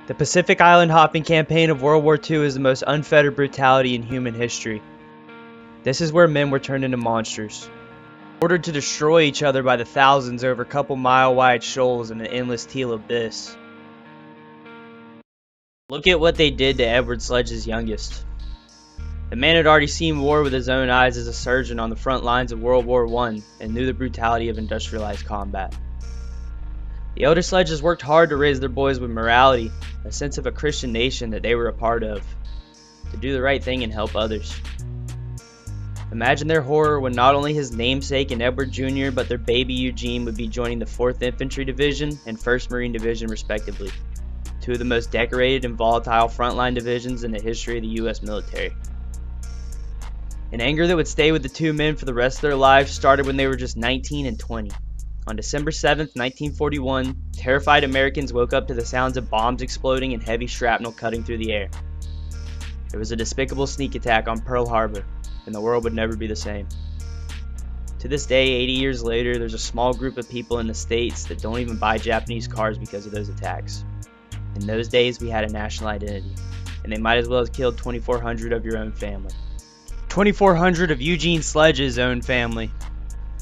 The Pacific Island hopping campaign of World War II is the most unfettered brutality in human history. This is where men were turned into monsters, ordered to destroy each other by the thousands over a couple mile-wide shoals in an endless teal abyss. Look at what they did to Edward Sledge's youngest. The man had already seen war with his own eyes as a surgeon on the front lines of World War I and knew the brutality of industrialized combat. The elder Sledges worked hard to raise their boys with morality, a sense of a Christian nation that they were a part of, to do the right thing and help others. Imagine their horror when not only his namesake and Edward Jr., but their baby Eugene would be joining the 4th Infantry Division and 1st Marine Division respectively, two of the most decorated and volatile frontline divisions in the history of the U.S. military. An anger that would stay with the two men for the rest of their lives started when they were just 19 and 20. On December 7, 1941, terrified Americans woke up to the sounds of bombs exploding and heavy shrapnel cutting through the air. There was a despicable sneak attack on Pearl Harbor, and the world would never be the same. To this day, 80 years later, there's a small group of people in the States that don't even buy Japanese cars because of those attacks. In those days, we had a national identity, and they might as well have killed 2,400 of your own family. 2,400 of Eugene Sledge's own family.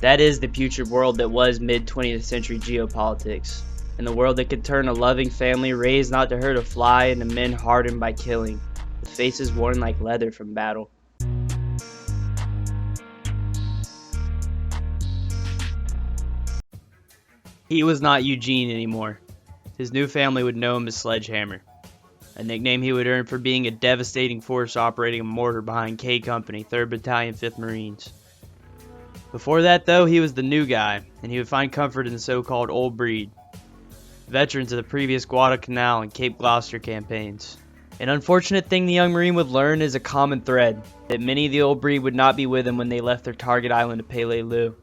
That is the putrid world that was mid-20th century geopolitics, and the world that could turn a loving family raised not to hurt a fly into men hardened by killing, with faces worn like leather from battle. He was not Eugene anymore. His new family would know him as Sledgehammer, a nickname he would earn for being a devastating force operating a mortar behind K Company, 3rd Battalion, 5th Marines. Before that, though, he was the new guy, and he would find comfort in the so-called old breed, veterans of the previous Guadalcanal and Cape Gloucester campaigns. An unfortunate thing the young Marine would learn is a common thread, that many of the old breed would not be with him when they left their target island of Peleliu.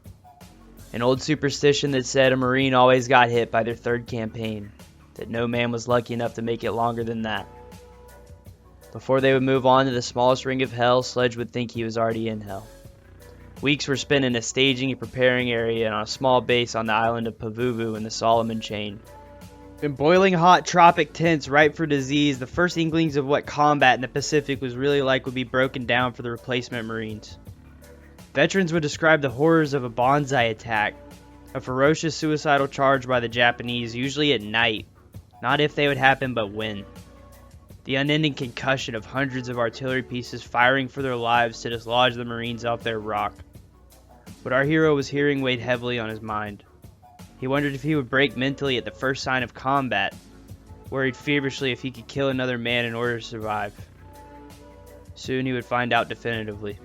An old superstition that said a Marine always got hit by their 3rd campaign, that no man was lucky enough to make it longer than that. Before they would move on to the smallest ring of hell, Sledge would think he was already in hell. Weeks were spent in a staging and preparing area and on a small base on the island of Pavuvu in the Solomon Chain. In boiling hot tropic tents ripe for disease, the first inklings of what combat in the Pacific was really like would be broken down for the replacement Marines. Veterans would describe the horrors of a bonsai attack, a ferocious suicidal charge by the Japanese, usually at night, not if they would happen but when. The unending concussion of hundreds of artillery pieces firing for their lives to dislodge the Marines off their rock. What our hero was hearing weighed heavily on his mind. He wondered if he would break mentally at the first sign of combat, worried feverishly if he could kill another man in order to survive. Soon he would find out definitively.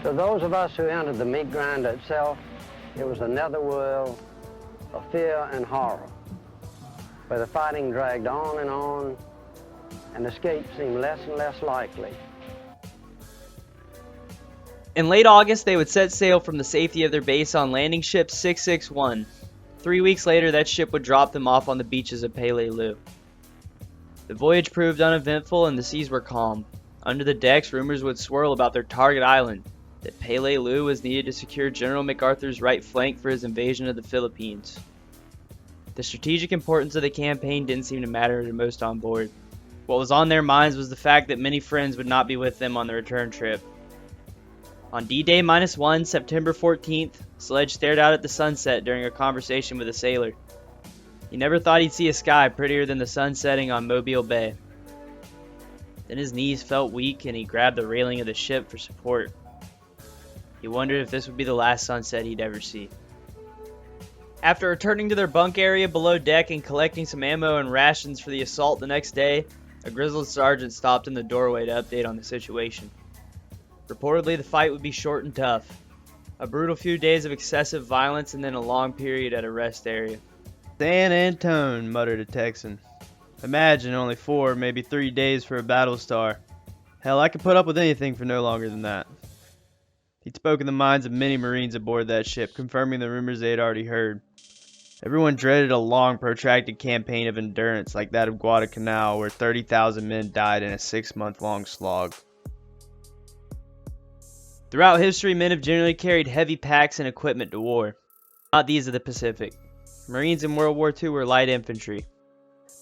To those of us who entered the meat grinder itself, it was another world of fear and horror, where the fighting dragged on, and escape seemed less and less likely. In late August, they would set sail from the safety of their base on landing ship 661. 3 weeks later, that ship would drop them off on the beaches of Peleliu. The voyage proved uneventful and the seas were calm. Under the decks, rumors would swirl about their target island, that Peleliu was needed to secure General MacArthur's right flank for his invasion of the Philippines. The strategic importance of the campaign didn't seem to matter to most on board. What was on their minds was the fact that many friends would not be with them on the return trip. On D-Day -1, September 14th, Sledge stared out at the sunset during a conversation with a sailor. He never thought he'd see a sky prettier than the sun setting on Mobile Bay. Then his knees felt weak and he grabbed the railing of the ship for support. He wondered if this would be the last sunset he'd ever see. After returning to their bunk area below deck and collecting some ammo and rations for the assault the next day, a grizzled sergeant stopped in the doorway to update on the situation. Reportedly, the fight would be short and tough. A brutal few days of excessive violence and then a long period at a rest area. San Antone, muttered a Texan. Imagine only 4, maybe 3 days for a battle star. Hell, I could put up with anything for no longer than that. He'd spoken the minds of many Marines aboard that ship, confirming the rumors they had already heard. Everyone dreaded a long, protracted campaign of endurance like that of Guadalcanal, where 30,000 men died in a 6-month-long slog. Throughout history, men have generally carried heavy packs and equipment to war. Not these of the Pacific. Marines in World War II were light infantry.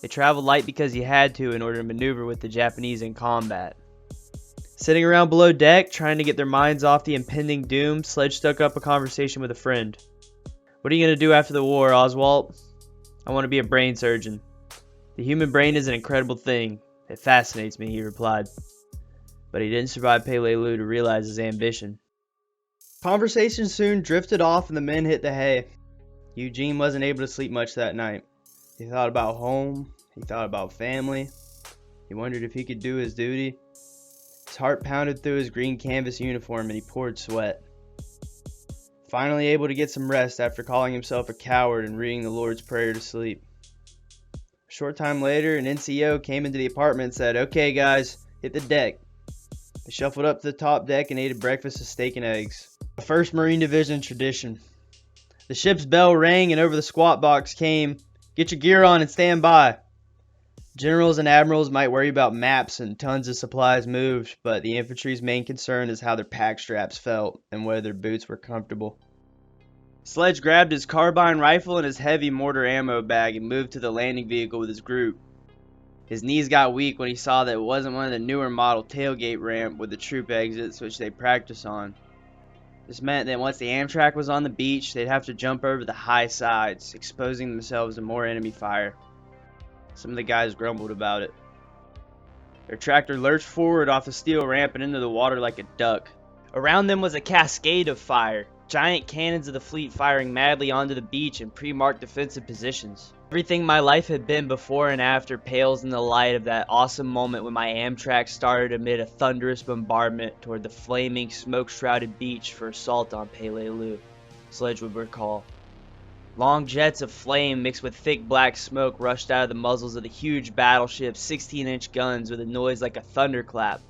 They traveled light because he had to in order to maneuver with the Japanese in combat. Sitting around below deck, trying to get their minds off the impending doom, Sledge struck up a conversation with a friend. "What are you going to do after the war, Oswald?" "I want to be a brain surgeon." "The human brain is an incredible thing. It fascinates me," he replied. But he didn't survive Peleliu to realize his ambition. Conversation soon drifted off and the men hit the hay. Eugene wasn't able to sleep much that night. He thought about home. He thought about family. He wondered if he could do his duty. His heart pounded through his green canvas uniform and he poured sweat. Finally able to get some rest after calling himself a coward and reading the Lord's Prayer to sleep. A short time later, an NCO came into the apartment and said, "Okay guys, hit the deck." They shuffled up to the top deck and ate a breakfast of steak and eggs. A 1st Marine Division tradition. The ship's bell rang and over the squat box came, "Get your gear on and stand by." Generals and admirals might worry about maps and tons of supplies moved, but the infantry's main concern is how their pack straps felt and whether their boots were comfortable. Sledge grabbed his carbine rifle and his heavy mortar ammo bag and moved to the landing vehicle with his group. His knees got weak when he saw that it wasn't one of the newer model tailgate ramp with the troop exits which they practice on. This meant that once the Amtrak was on the beach, they'd have to jump over the high sides, exposing themselves to more enemy fire. Some of the guys grumbled about it. Their tractor lurched forward off the steel ramp and into the water like a duck. Around them was a cascade of fire, giant cannons of the fleet firing madly onto the beach in pre-marked defensive positions. Everything my life had been before and after pales in the light of that awesome moment when my Amtrak started amid a thunderous bombardment toward the flaming, smoke-shrouded beach for assault on Peleliu, Sledge would recall. Long jets of flame mixed with thick black smoke rushed out of the muzzles of the huge battleship's 16-inch guns with a noise like a thunderclap.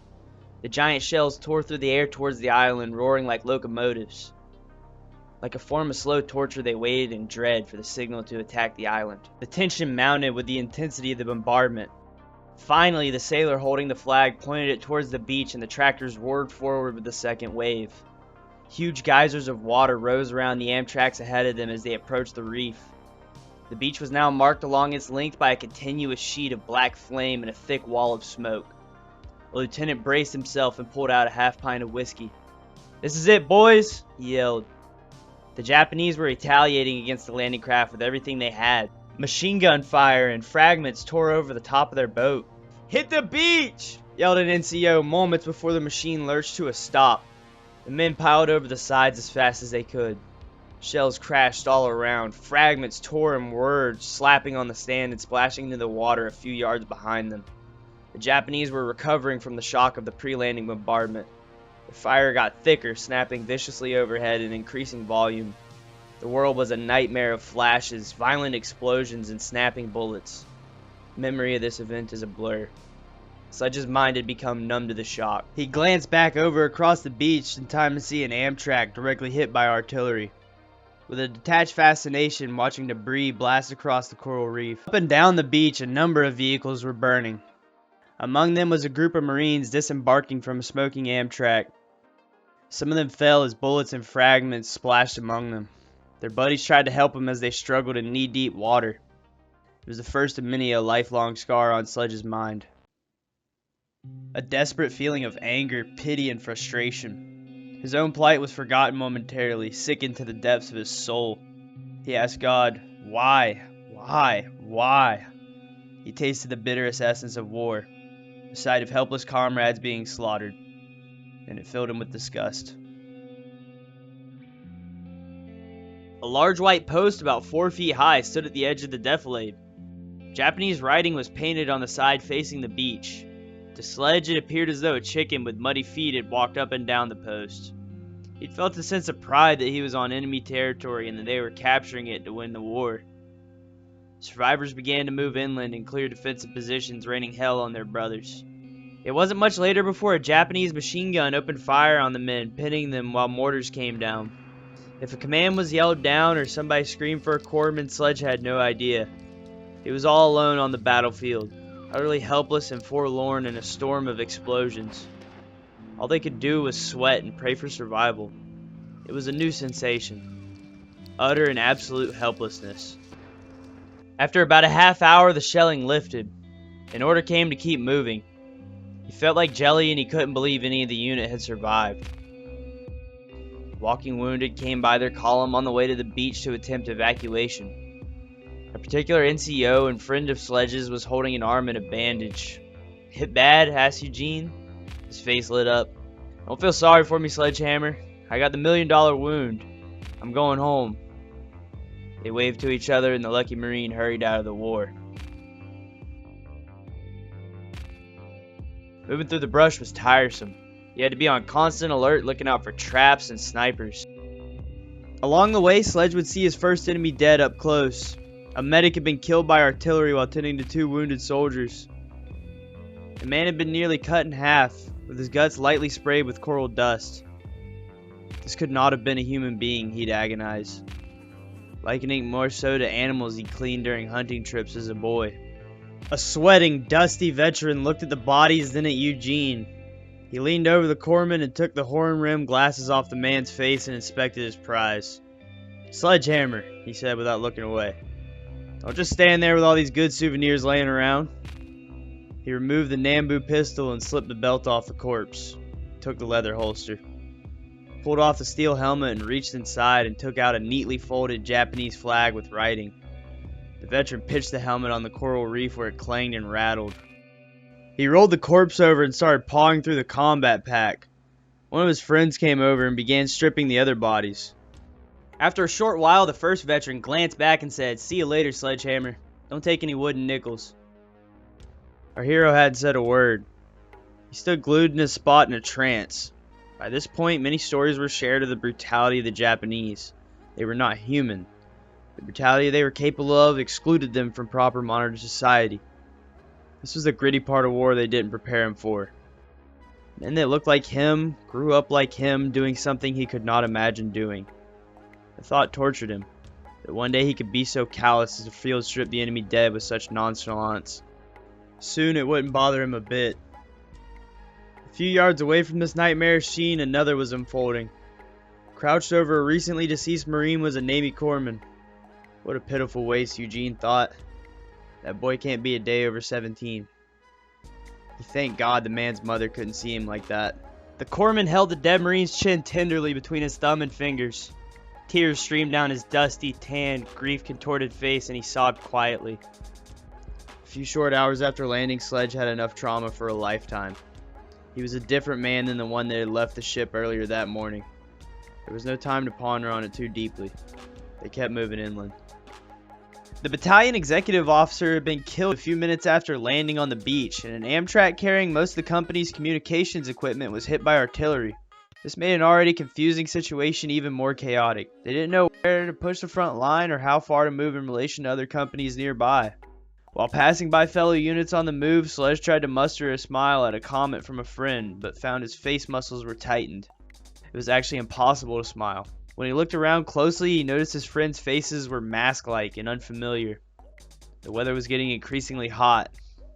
The giant shells tore through the air towards the island, roaring like locomotives. Like a form of slow torture, they waited in dread for the signal to attack the island. The tension mounted with the intensity of the bombardment. Finally, the sailor holding the flag pointed it towards the beach and the tractors roared forward with the second wave. Huge geysers of water rose around the Amtraks ahead of them as they approached the reef. The beach was now marked along its length by a continuous sheet of black flame and a thick wall of smoke. The lieutenant braced himself and pulled out a half pint of whiskey. "This is it, boys," he yelled. The Japanese were retaliating against the landing craft with everything they had. Machine gun fire and fragments tore over the top of their boat. "Hit the beach!" yelled an NCO moments before the machine lurched to a stop. The men piled over the sides as fast as they could. Shells crashed all around. Fragments tore and whirred, slapping on the stand and splashing into the water a few yards behind them. The Japanese were recovering from the shock of the pre-landing bombardment. The fire got thicker, snapping viciously overhead in increasing volume. The world was a nightmare of flashes, violent explosions, and snapping bullets. Memory of this event is a blur. Sledge's mind had become numb to the shock. He glanced back over across the beach in time to see an Amtrak directly hit by artillery. With a detached fascination watching debris blast across the coral reef. Up and down the beach, a number of vehicles were burning. Among them was a group of Marines disembarking from a smoking Amtrak. Some of them fell as bullets and fragments splashed among them. Their buddies tried to help them as they struggled in knee-deep water. It was the first of many a lifelong scar on Sledge's mind. A desperate feeling of anger, pity, and frustration. His own plight was forgotten momentarily, sickened to the depths of his soul. He asked God, "Why? Why? Why?" He tasted the bitterest essence of war, the sight of helpless comrades being slaughtered, and it filled him with disgust. A large white post about 4 feet high stood at the edge of the defilade. Japanese writing was painted on the side facing the beach. To Sledge, it appeared as though a chicken with muddy feet had walked up and down the post. He'd felt a sense of pride that he was on enemy territory and that they were capturing it to win the war. Survivors began to move inland and clear defensive positions, raining hell on their brothers. It wasn't much later before a Japanese machine gun opened fire on the men, pinning them while mortars came down. If a command was yelled down or somebody screamed for a corpsman, Sledge had no idea. He was all alone on the battlefield, utterly helpless and forlorn in a storm of explosions. All they could do was sweat and pray for survival. It was a new sensation. Utter and absolute helplessness. After about a half hour, the shelling lifted. An order came to keep moving. He felt like jelly and he couldn't believe any of the unit had survived. Walking wounded came by their column on the way to the beach to attempt evacuation. A particular NCO and friend of Sledge's was holding an arm in a bandage. "Hit bad?" asked Eugene. His face lit up. "Don't feel sorry for me, Sledgehammer. I got the $1 million wound. I'm going home." They waved to each other and the lucky Marine hurried out of the war. Moving through the brush was tiresome. You had to be on constant alert looking out for traps and snipers. Along the way, Sledge would see his first enemy dead up close. A medic had been killed by artillery while tending to 2 wounded soldiers. The man had been nearly cut in half, with his guts lightly sprayed with coral dust. This could not have been a human being, he'd agonize, likening more so to animals he'd cleaned during hunting trips as a boy. A sweating, dusty veteran looked at the bodies, then at Eugene. He leaned over the corpsman and took the horn-rimmed glasses off the man's face and inspected his prize. "Sledgehammer," he said without looking away. "Don't just stand there with all these good souvenirs laying around." He removed the Nambu pistol and slipped the belt off the corpse. Took the leather holster. Pulled off the steel helmet and reached inside and took out a neatly folded Japanese flag with writing. The veteran pitched the helmet on the coral reef where it clanged and rattled. He rolled the corpse over and started pawing through the combat pack. One of his friends came over and began stripping the other bodies. After a short while, the first veteran glanced back and said, "See you later, Sledgehammer. Don't take any wooden nickels." Our hero hadn't said a word. He stood glued in his spot in a trance. By this point, many stories were shared of the brutality of the Japanese. They were not human. The brutality they were capable of excluded them from proper modern society. This was the gritty part of war they didn't prepare him for. Men that looked like him, grew up like him, doing something he could not imagine doing. The thought tortured him, that one day he could be so callous as to field strip the enemy dead with such nonchalance. Soon it wouldn't bother him a bit. A few yards away from this nightmarish scene, another was unfolding. Crouched over a recently deceased Marine was a Navy corpsman. What a pitiful waste, Eugene thought. That boy can't be a day over 17. He thanked God the man's mother couldn't see him like that. The corpsman held the dead Marine's chin tenderly between his thumb and fingers. Tears streamed down his dusty, tanned, grief-contorted face and he sobbed quietly. A few short hours after landing, Sledge had enough trauma for a lifetime. He was a different man than the one that had left the ship earlier that morning. There was no time to ponder on it too deeply. They kept moving inland. The battalion executive officer had been killed a few minutes after landing on the beach, and an Amtrak carrying most of the company's communications equipment was hit by artillery. This made an already confusing situation even more chaotic. They didn't know where to push the front line or how far to move in relation to other companies nearby. While passing by fellow units on the move, Sledge tried to muster a smile at a comment from a friend, but found his face muscles were tightened. It was actually impossible to smile. When he looked around closely, he noticed his friends' faces were mask-like and unfamiliar. The weather was getting increasingly hot.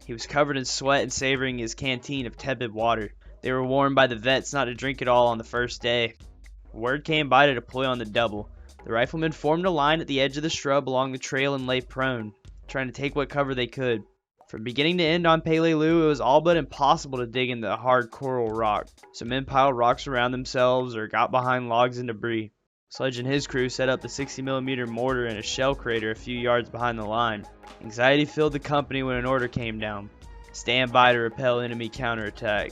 He was covered in sweat and savoring his canteen of tepid water. They were warned by the vets not to drink it all on the first day. Word came by to deploy on the double. The riflemen formed a line at the edge of the shrub along the trail and lay prone, trying to take what cover they could. From beginning to end on Peleliu, it was all but impossible to dig into the hard coral rock, so men piled rocks around themselves or got behind logs and debris. Sledge and his crew set up the 60mm mortar in a shell crater a few yards behind the line. Anxiety filled the company when an order came down. Stand by to repel enemy counterattack.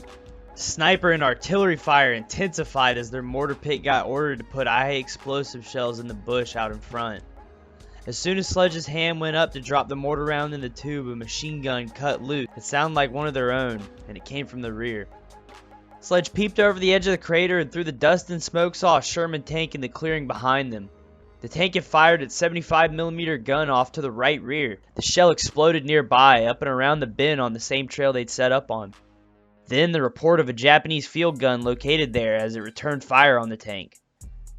Sniper and artillery fire intensified as their mortar pit got ordered to put high explosive shells in the bush out in front. As soon as Sledge's hand went up to drop the mortar round in the tube, a machine gun cut loose. It sounded like one of their own, and it came from the rear. Sledge peeped over the edge of the crater and through the dust and smoke saw a Sherman tank in the clearing behind them. The tank had fired its 75mm gun off to the right rear. The shell exploded nearby, up and around the bend on the same trail they'd set up on. Then the report of a Japanese field gun located there as it returned fire on the tank.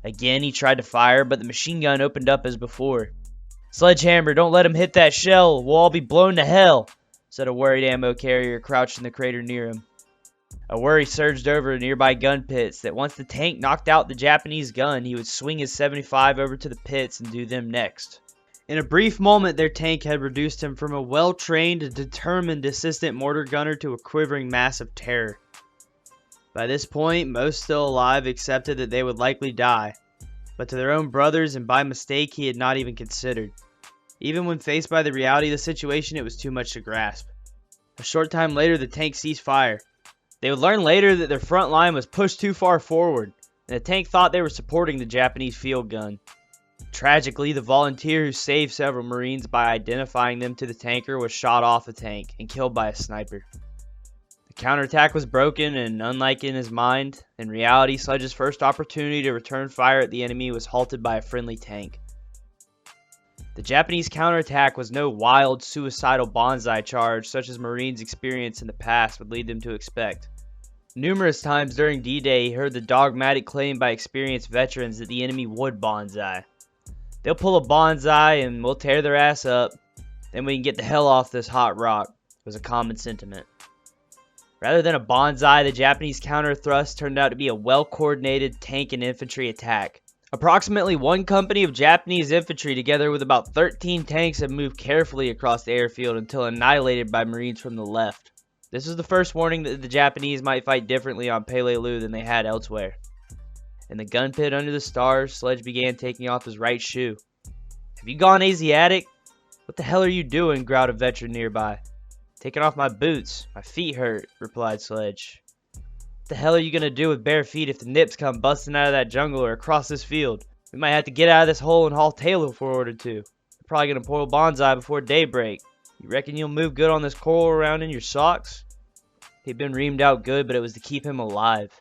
Again he tried to fire, but the machine gun opened up as before. "Sledgehammer, don't let him hit that shell. We'll all be blown to hell," said a worried ammo carrier crouched in the crater near him. A worry surged over nearby gun pits that once the tank knocked out the Japanese gun, he would swing his 75 over to the pits and do them next. In a brief moment, their tank had reduced him from a well-trained and determined assistant mortar gunner to a quivering mass of terror. By this point, most still alive accepted that they would likely die, but to their own brothers and by mistake he had not even considered. Even when faced by the reality of the situation, it was too much to grasp. A short time later, the tank ceased fire. They would learn later that their front line was pushed too far forward, and the tank thought they were supporting the Japanese field gun. Tragically, the volunteer who saved several Marines by identifying them to the tanker was shot off the tank and killed by a sniper. The counterattack was broken, and unlike in his mind, in reality, Sledge's first opportunity to return fire at the enemy was halted by a friendly tank. The Japanese counterattack was no wild, suicidal banzai charge such as Marines' experience in the past would lead them to expect. Numerous times during D-Day, he heard the dogmatic claim by experienced veterans that the enemy would banzai. They'll pull a banzai and we'll tear their ass up, then we can get the hell off this hot rock, was a common sentiment. Rather than a banzai, the Japanese counter thrust turned out to be a well-coordinated tank and infantry attack. Approximately one company of Japanese infantry together with about 13 tanks had moved carefully across the airfield until annihilated by Marines from the left. This was the first warning that the Japanese might fight differently on Peleliu than they had elsewhere. In the gun pit under the stars, Sledge began taking off his right shoe. "Have you gone Asiatic? What the hell are you doing?" growled a veteran nearby. "Taking off my boots. My feet hurt," replied Sledge. "What the hell are you gonna do with bare feet if the nips come busting out of that jungle or across this field? We might have to get out of this hole and haul tail if we're ordered to. We're probably gonna pull a banzai before daybreak. You reckon you'll move good on this coral around in your socks?" He'd been reamed out good, but it was to keep him alive.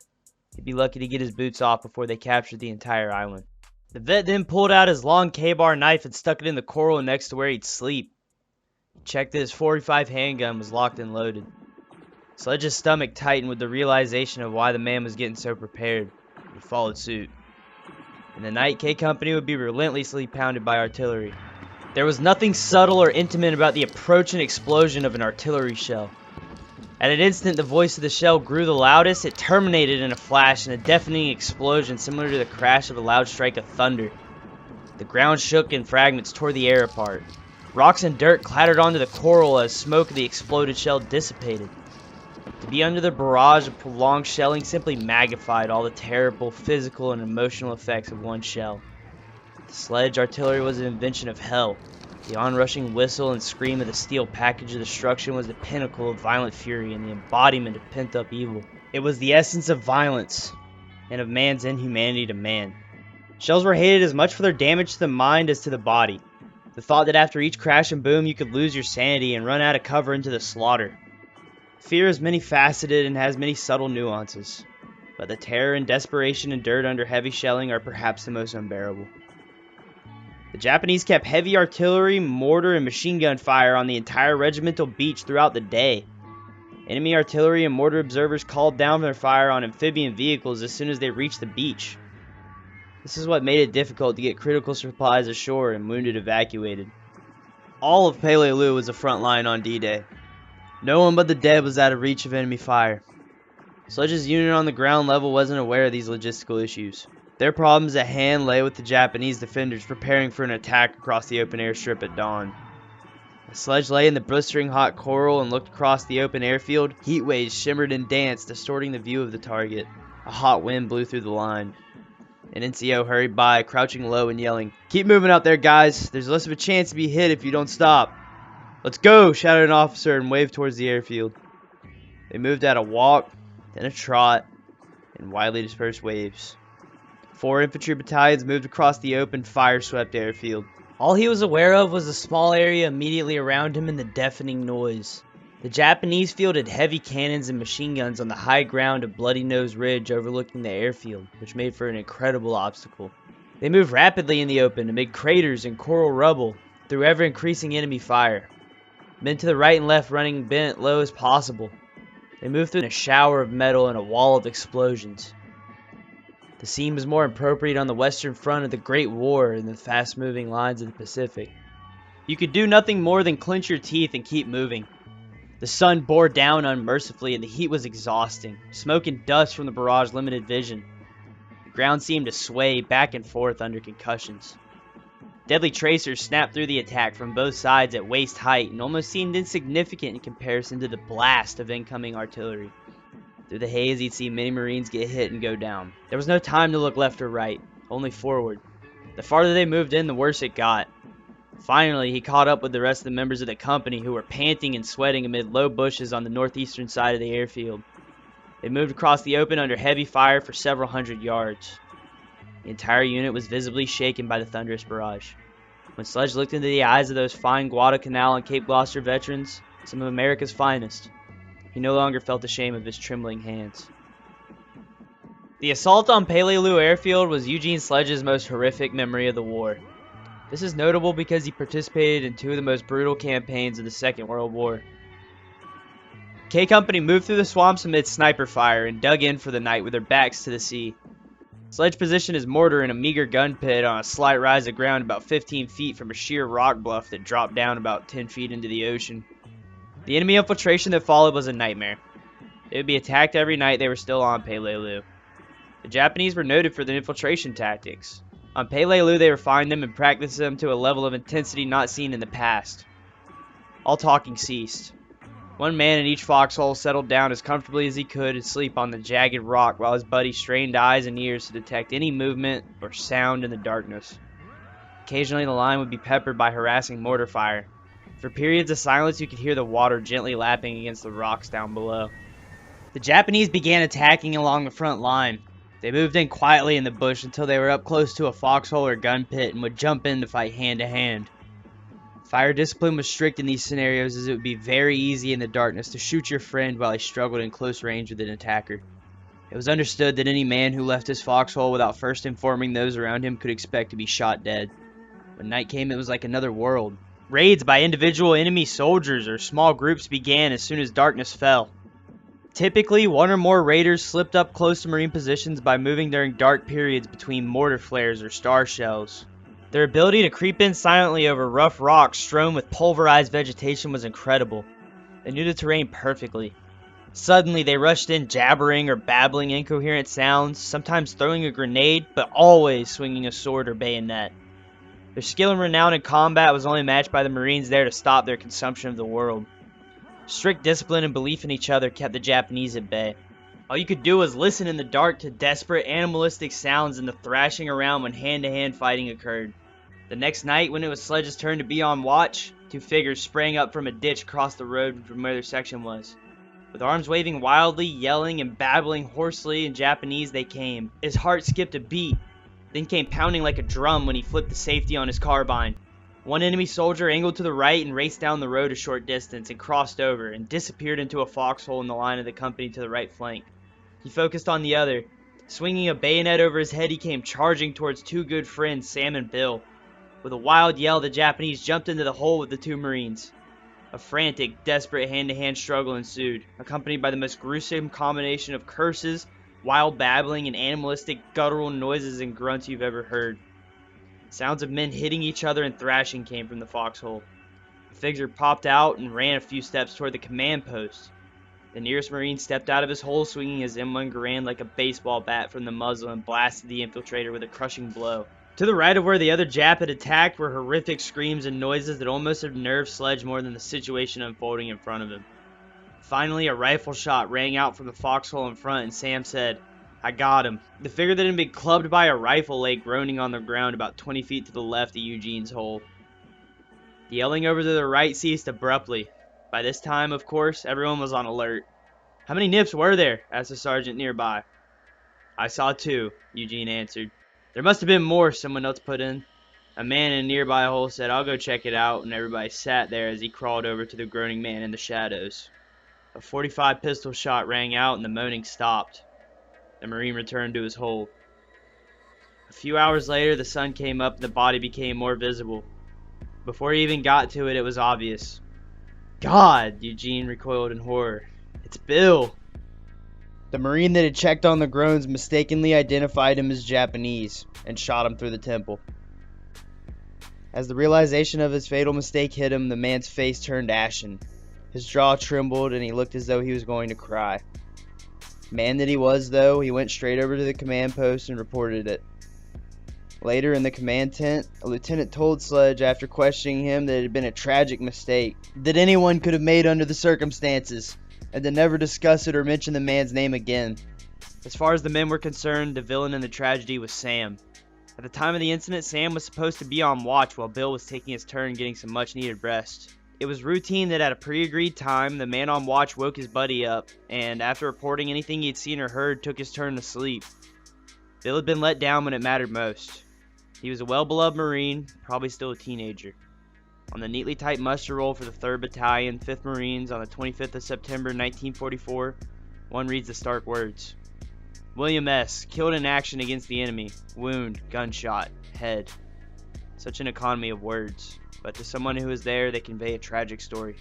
He'd be lucky to get his boots off before they captured the entire island. The vet then pulled out his long K-bar knife and stuck it in the coral next to where he'd sleep. He checked that his .45 handgun was locked and loaded. Sledge's stomach tightened with the realization of why the man was getting so prepared. He followed suit. In the night, K Company would be relentlessly pounded by artillery. There was nothing subtle or intimate about the approach and explosion of an artillery shell. At an instant, the voice of the shell grew the loudest. It terminated in a flash and a deafening explosion similar to the crash of a loud strike of thunder. The ground shook and fragments tore the air apart. Rocks and dirt clattered onto the coral as smoke of the exploded shell dissipated. To be under the barrage of prolonged shelling simply magnified all the terrible physical and emotional effects of one shell. The Sledge artillery was an invention of hell. The onrushing whistle and scream of the steel package of destruction was the pinnacle of violent fury and the embodiment of pent-up evil. It was the essence of violence and of man's inhumanity to man. Shells were hated as much for their damage to the mind as to the body. The thought that after each crash and boom you could lose your sanity and run out of cover into the slaughter. Fear is many-faceted and has many subtle nuances, but the terror and desperation endured under heavy shelling are perhaps the most unbearable. The Japanese kept heavy artillery, mortar, and machine gun fire on the entire regimental beach throughout the day. Enemy artillery and mortar observers called down their fire on amphibian vehicles as soon as they reached the beach. This is what made it difficult to get critical supplies ashore and wounded evacuated. All of Peleliu was a front line on D-Day. No one but the dead was out of reach of enemy fire. Sledge's unit on the ground level wasn't aware of these logistical issues. Their problems at hand lay with the Japanese defenders preparing for an attack across the open airstrip at dawn. As Sledge lay in the blistering hot coral and looked across the open airfield, heat waves shimmered and danced, distorting the view of the target. A hot wind blew through the line. An NCO hurried by, crouching low and yelling, "Keep moving out there, guys. There's less of a chance to be hit if you don't stop." "Let's go," shouted an officer and waved towards the airfield. They moved at a walk, then a trot, in widely dispersed waves. 4 infantry battalions moved across the open, fire-swept airfield. All he was aware of was the small area immediately around him and the deafening noise. The Japanese fielded heavy cannons and machine guns on the high ground of Bloody Nose Ridge overlooking the airfield, which made for an incredible obstacle. They moved rapidly in the open amid craters and coral rubble through ever-increasing enemy fire. Men to the right and left running bent low as possible. They moved through a shower of metal and a wall of explosions. The scene was more appropriate on the western front of the Great War than the fast-moving lines of the Pacific. You could do nothing more than clench your teeth and keep moving. The sun bore down unmercifully and the heat was exhausting. Smoke and dust from the barrage limited vision. The ground seemed to sway back and forth under concussions. Deadly tracers snapped through the attack from both sides at waist height and almost seemed insignificant in comparison to the blast of incoming artillery. Through the haze, he'd see many Marines get hit and go down. There was no time to look left or right, only forward. The farther they moved in, the worse it got. Finally, he caught up with the rest of the members of the company who were panting and sweating amid low bushes on the northeastern side of the airfield. They moved across the open under heavy fire for several hundred yards. The entire unit was visibly shaken by the thunderous barrage. When Sledge looked into the eyes of those fine Guadalcanal and Cape Gloucester veterans, some of America's finest, he no longer felt the shame of his trembling hands. The assault on Peleliu airfield was Eugene Sledge's most horrific memory of the war. This is notable because he participated in two of the most brutal campaigns of the Second World War. K Company moved through the swamps amid sniper fire and dug in for the night with their backs to the sea. Sledge positioned his mortar in a meager gun pit on a slight rise of ground about 15 feet from a sheer rock bluff that dropped down about 10 feet into the ocean. The enemy infiltration that followed was a nightmare. They would be attacked every night they were still on Peleliu. The Japanese were noted for their infiltration tactics. On Peleliu, they refined them and practiced them to a level of intensity not seen in the past. All talking ceased. One man in each foxhole settled down as comfortably as he could and sleep on the jagged rock while his buddy strained eyes and ears to detect any movement or sound in the darkness. Occasionally the line would be peppered by harassing mortar fire. For periods of silence you could hear the water gently lapping against the rocks down below. The Japanese began attacking along the front line. They moved in quietly in the bush until they were up close to a foxhole or gun pit and would jump in to fight hand to hand. Fire discipline was strict in these scenarios as it would be very easy in the darkness to shoot your friend while he struggled in close range with an attacker. It was understood that any man who left his foxhole without first informing those around him could expect to be shot dead. When night came, it was like another world. Raids by individual enemy soldiers or small groups began as soon as darkness fell. Typically, one or more raiders slipped up close to Marine positions by moving during dark periods between mortar flares or star shells. Their ability to creep in silently over rough rocks strewn with pulverized vegetation was incredible. They knew the terrain perfectly. Suddenly, they rushed in jabbering or babbling incoherent sounds, sometimes throwing a grenade, but always swinging a sword or bayonet. Their skill and renown in combat was only matched by the Marines there to stop their consumption of the world. Strict discipline and belief in each other kept the Japanese at bay. All you could do was listen in the dark to desperate animalistic sounds and the thrashing around when hand-to-hand fighting occurred. The next night, when it was Sledge's turn to be on watch, two figures sprang up from a ditch across the road from where their section was. With arms waving wildly, yelling and babbling hoarsely in Japanese, they came. His heart skipped a beat, then came pounding like a drum when he flipped the safety on his carbine. One enemy soldier angled to the right and raced down the road a short distance and crossed over and disappeared into a foxhole in the line of the company to the right flank. He focused on the other. Swinging a bayonet over his head, he came charging towards two good friends, Sam and Bill. With a wild yell, the Japanese jumped into the hole with the two Marines. A frantic, desperate hand-to-hand struggle ensued, accompanied by the most gruesome combination of curses, wild babbling, and animalistic guttural noises and grunts you've ever heard. Sounds of men hitting each other and thrashing came from the foxhole. A figure popped out and ran a few steps toward the command post. The nearest Marine stepped out of his hole swinging his M1 Garand like a baseball bat from the muzzle and blasted the infiltrator with a crushing blow. To the right of where the other Jap had attacked were horrific screams and noises that almost unnerved Sledge more than the situation unfolding in front of him. Finally, a rifle shot rang out from the foxhole in front and Sam said, "I got him." The figure that had been clubbed by a rifle lay groaning on the ground about 20 feet to the left of Eugene's hole. The yelling over to the right ceased abruptly. By this time, of course, everyone was on alert. "How many nips were there?" asked a sergeant nearby. "I saw two," Eugene answered. "There must have been more," someone else put in. A man in a nearby hole said, "I'll go check it out," and everybody sat there as he crawled over to the groaning man in the shadows. A .45 pistol shot rang out and the moaning stopped. The Marine returned to his hole. A few hours later, the sun came up and the body became more visible. Before he even got to it, it was obvious. "God!" Eugene recoiled in horror. "It's Bill!" The Marine that had checked on the groans mistakenly identified him as Japanese and shot him through the temple. As the realization of his fatal mistake hit him, the man's face turned ashen. His jaw trembled and he looked as though he was going to cry. Man that he was, though, he went straight over to the command post and reported it. Later in the command tent, a lieutenant told Sledge after questioning him that it had been a tragic mistake that anyone could have made under the circumstances, and to never discuss it or mention the man's name again. As far as the men were concerned, the villain in the tragedy was Sam. At the time of the incident, Sam was supposed to be on watch while Bill was taking his turn getting some much-needed rest. It was routine that at a pre-agreed time, the man on watch woke his buddy up, and after reporting anything he'd seen or heard, took his turn to sleep. Bill had been let down when it mattered most. He was a well-beloved Marine, probably still a teenager. On the neatly typed muster roll for the 3rd Battalion, 5th Marines on the 25th of September 1944, one reads the stark words. William S. Killed in action against the enemy. Wound, gunshot, head. Such an economy of words, but to someone who was there, they convey a tragic story.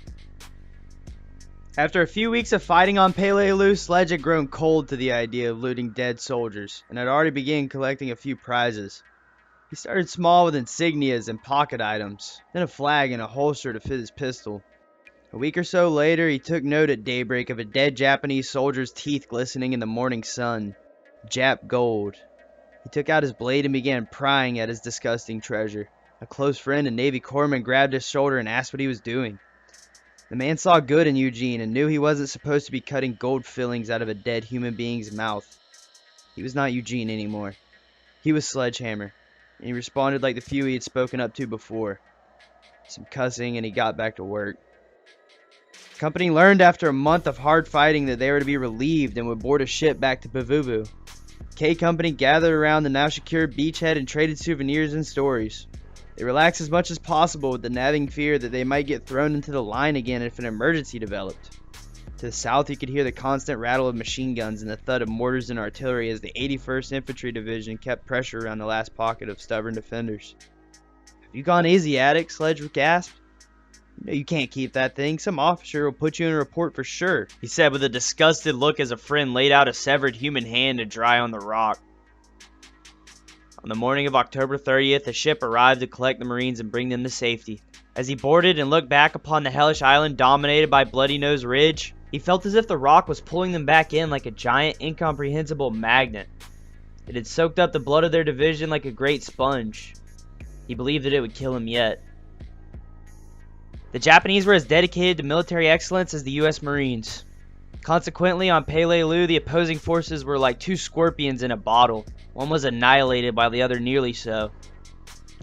After a few weeks of fighting on Peleliu, Sledge had grown cold to the idea of looting dead soldiers, and had already begun collecting a few prizes. He started small with insignias and pocket items, then a flag and a holster to fit his pistol. A week or so later, he took note at daybreak of a dead Japanese soldier's teeth glistening in the morning sun. Jap gold. He took out his blade and began prying at his disgusting treasure. A close friend and Navy corpsman grabbed his shoulder and asked what he was doing. The man saw good in Eugene and knew he wasn't supposed to be cutting gold fillings out of a dead human being's mouth. He was not Eugene anymore. He was Sledgehammer, and he responded like the few he had spoken up to before. Some cussing and he got back to work. The company learned after a month of hard fighting that they were to be relieved and would board a ship back to Pavuvu. K Company gathered around the now secure beachhead and traded souvenirs and stories. They relaxed as much as possible with the nagging fear that they might get thrown into the line again if an emergency developed. To the south, you could hear the constant rattle of machine guns and the thud of mortars and artillery as the 81st Infantry Division kept pressure around the last pocket of stubborn defenders. "Have you gone easy at it?" Sledge gasped. "No, you can't keep that thing. Some officer will put you in a report for sure," He said with a disgusted look as a friend laid out a severed human hand to dry on the rock. On the morning of October 30th, the ship arrived to collect the Marines and bring them to safety. As he boarded and looked back upon the hellish island dominated by Bloody Nose Ridge, he felt as if the rock was pulling them back in like a giant, incomprehensible magnet. It had soaked up the blood of their division like a great sponge. He believed that it would kill him yet. The Japanese were as dedicated to military excellence as the U.S. Marines. Consequently, on Peleliu, the opposing forces were like two scorpions in a bottle. One was annihilated while the other nearly so.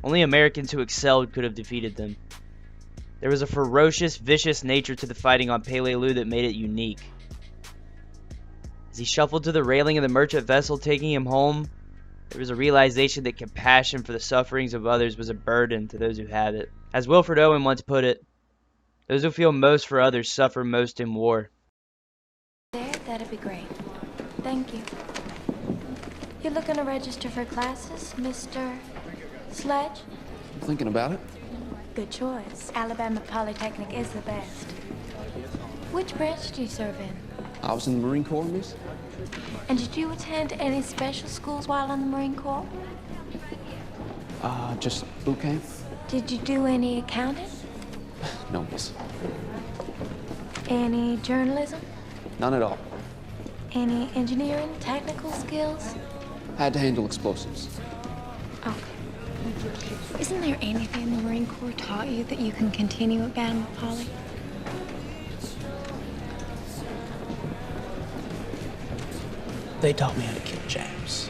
Only Americans who excelled could have defeated them. There was a ferocious, vicious nature to the fighting on Peleliu that made it unique. As he shuffled to the railing of the merchant vessel taking him home, there was a realization that compassion for the sufferings of others was a burden to those who have it. As Wilfred Owen once put it, those who feel most for others suffer most in war. There, that'd be great. Thank you. You looking to register for classes, Mr. Sledge? I'm thinking about it. Good choice. Alabama Polytechnic is the best. Which branch do you serve in? I was in the Marine Corps, miss. And did you attend any special schools while in the Marine Corps? Just boot camp? Did you do any accounting? No, miss. Any journalism? None at all. Any engineering, technical skills? Had to handle explosives. Okay. Isn't there anything the Marine Corps taught you that you can continue at Bama Poly? They taught me how to kill Japs.